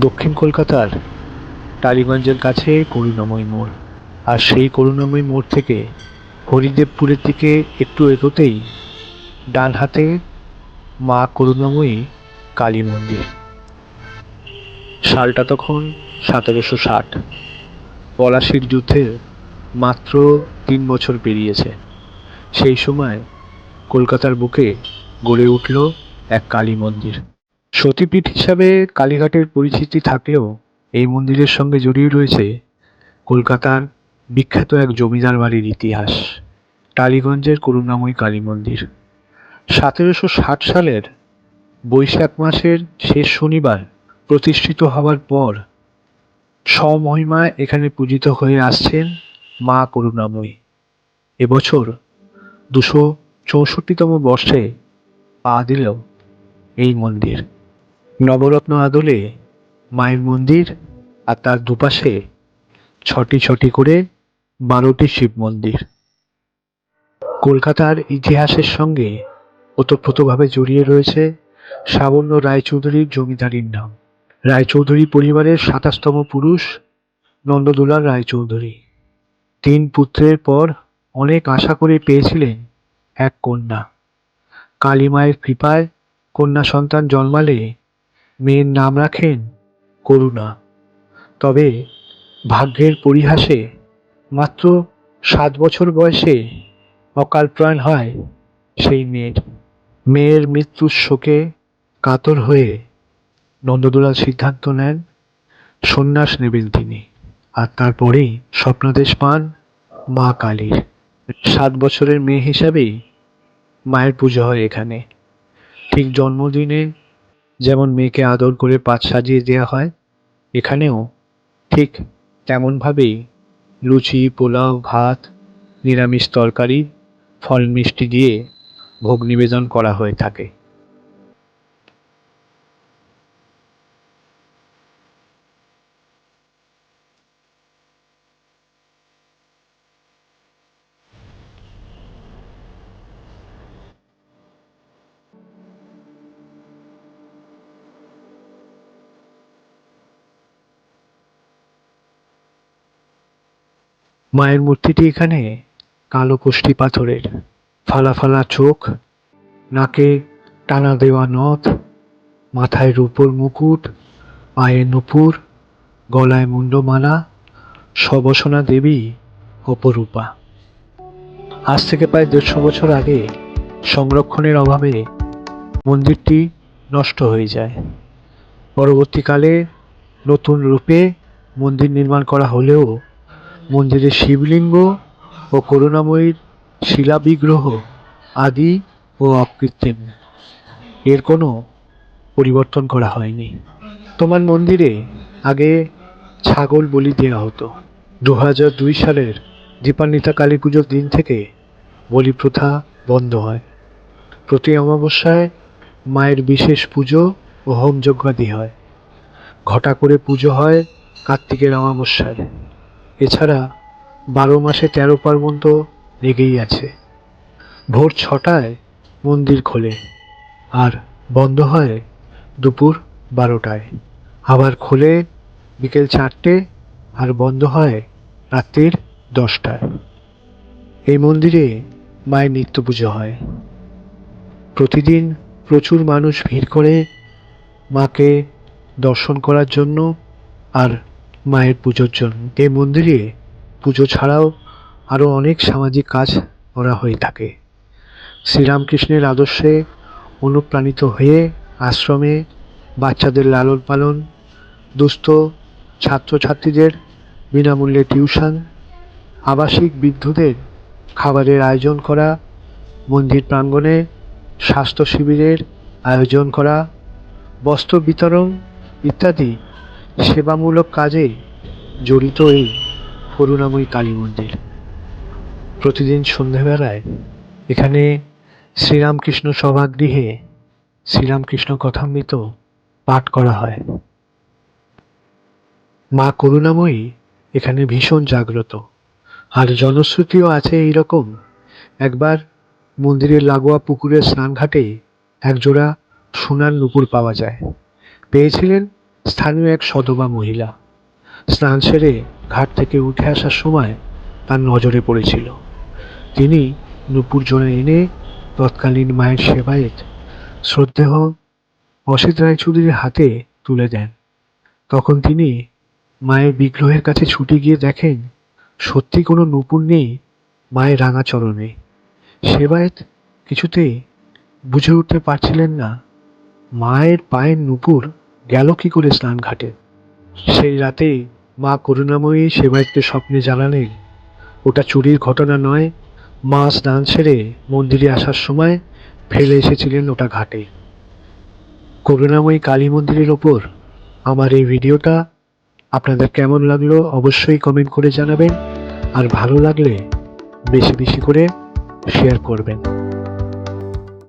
দক্ষিণ কলকাতার টালিগঞ্জের কাছে করুণাময়ী মোড়। আর সেই করুণাময়ী মোড় থেকে হরিদেবপুরের দিকে একটু এগোতেই ডান হাতে মা করুণাময়ী কালী মন্দির। সালটা তখন 1760। পলাশির যুদ্ধের মাত্র 3 বছর পেরিয়েছে। সেই সময় কলকাতার বুকে গড়ে উঠল এক কালী মন্দির। সতীপীঠ হিসাবে কালীঘাটের পরিচিতি থাকলেও এই মন্দিরের সঙ্গে জড়িয়ে রয়েছে কলকাতার বিখ্যাত এক জমিদার বাড়ির ইতিহাস, টালিগঞ্জের করুণাময়ী কালী মন্দির। 1760 সালের বৈশাখ মাসের শেষ শনিবার প্রতিষ্ঠিত হওয়ার পর স্বমহিমায় এখানে পূজিত হয়ে আসছেন মা করুণাময়ী। এবছর 264তম বর্ষে পা দিল এই মন্দির। নবরত্ন আদলে মায়ের মন্দির, আর তার দুপাশে ছটি ছটি করে 12টি শিব মন্দির। কলকাতার ইতিহাসের সঙ্গে ওতপ্রোতভাবে জড়িয়ে রয়েছে সাবর্ণ রায়চৌধুরীর জমিদারির নাম। রায়চৌধুরী পরিবারের 27তম পুরুষ নন্দদুলাল রায়চৌধুরী 3 পুত্রের পর অনেক আশা করে পেয়েছিলেন এক কন্যা। কালী মায়ের কৃপায় কন্যা সন্তান জন্মালে মেয়ের নাম রাখেন করুণা। তবে ভাগ্যের পরিহাসে মাত্র 7 বছর বয়সে অকাল প্রাণ হয় সেই মেয়ের মৃত্যুর শোকে কাতর হয়ে নন্দদুলাল সিদ্ধান্ত নেন সন্ন্যাস নেবেন তিনি। আর তারপরেই স্বপ্নাদেশ পান মা কালীর। 7 বছরের মেয়ে হিসাবেই মায়ের পুজো হয় এখানে। ঠিক জন্মদিনে যেমন মেয়েকে আদর করে পাত সাজিয়ে দেওয়া হয়, এখানেও ঠিক তেমনভাবেই লুচি, পোলাও, ভাত, নিরামিষ তরকারি, ফল মিষ্টি দিয়ে ভোগ নিবেদন করা হয়ে থাকে। মায়ের মূর্তিটি এখানে কালো কষ্টি পাথরের, ফালা ফালা চোখ, নাকে টানা দেওয়া নথ, মাথায় রূপোর মুকুট, পায়ে নূপুর, গলায় মুন্ডমালা, সবসনা দেবী অপরূপা। আজ থেকে প্রায় 150 বছর আগে সংরক্ষণের অভাবে মন্দিরটি নষ্ট হয়ে যায়। পরবর্তীকালে নতুন রূপে মন্দির নির্মাণ করা হলেও মন্দিরের শিবলিঙ্গ ও করুণাময়ীর শিলাবিগ্রহ আদি ও অকৃত্রিম, এর কোনো পরিবর্তন করা হয়নি। তোমার মন্দিরে আগে ছাগল বলি দেওয়া হতো। 2002 সালের দীপান্বিতা কালী পুজোর দিন থেকে বলি প্রথা বন্ধ হয়। প্রতি অমাবস্যায় মায়ের বিশেষ পুজো ও হোম যজ্ঞাদি হয়। ঘটা করে পুজো হয় কার্তিকের অমাবস্যায়। এছাড়া 12 মাসে 13 পার্বণ তো লেগেই আছে। ভোর 6টায় মন্দির খোলে আর বন্ধ হয় দুপুর 12টায়। আবার খোলে বিকেল 4টে আর বন্ধ হয় রাত্রির 10টায়। এই মন্দিরে মায়ের নিত্য পুজো হয়। প্রতিদিন প্রচুর মানুষ ভিড় করে মাকে দর্শন করার জন্য আর মায়ের পুজোর জন্য। এই মন্দিরে পুজো ছাড়াও আরও অনেক সামাজিক কাজ করা হয়ে থাকে। শ্রীরামকৃষ্ণের আদর্শে অনুপ্রাণিত হয়ে আশ্রমে বাচ্চাদের লালন পালন, দুস্থ ছাত্রছাত্রীদের বিনামূল্যে টিউশন, আবাসিক বৃদ্ধদের খাবারের আয়োজন করা, মন্দির প্রাঙ্গণে স্বাস্থ্য শিবিরের আয়োজন করা, বস্ত্র বিতরণ ইত্যাদি সেবামূলক কাজে জড়িত এই করুণাময়ী কালী মন্দির। প্রতিদিন সন্ধ্যাবেলায় এখানে শ্রীরামকৃষ্ণ সভাগৃহে শ্রীরামকৃষ্ণ কথামৃত পাঠ করা হয়। মা করুণাময়ী এখানে ভীষণ জাগ্রত। আর জনশ্রুতিও আছে এইরকম, একবার মন্দিরের লাগোয়া পুকুরের স্নানঘাটে একজোড়া সোনার নূপুর পাওয়া যায়। পেয়েছিলেন স্থানীয় এক সধবা মহিলা স্নান সেরে ঘাট থেকে উঠে আসার সময় তার নজরে পড়েছিল। তিনি নূপুর জলে এনে তৎকালীন মায়ের সেবায়েত শ্রদ্ধেয় অসিত রায়চৌধুরীর হাতে তুলে দেন। তখন তিনি মায়ের বিগ্রহের কাছে ছুটে গিয়ে দেখেন সত্যি কোনো নূপুর নেই মায়ের রাঙা চরণে। সেবায়েত কিছুতেই বুঝে উঠতে পারছিলেন না মায়ের পায়ের নূপুর গেল কি করে স্নান ঘাটে। সেই রাতে মা করুণাময়ী সেবায়েতকে স্বপ্নে জানালেন ওটা চুরির ঘটনা নয়, মা স্নান সেরে মন্দিরে আসার সময় ফেলে এসেছিলেন ওটা ঘাটে। করুণাময়ী কালী মন্দিরের ওপর আমার এই ভিডিওটা আপনাদের কেমন লাগলো অবশ্যই কমেন্ট করে জানাবেন, আর ভালো লাগলে বেশি বেশি করে শেয়ার করবেন।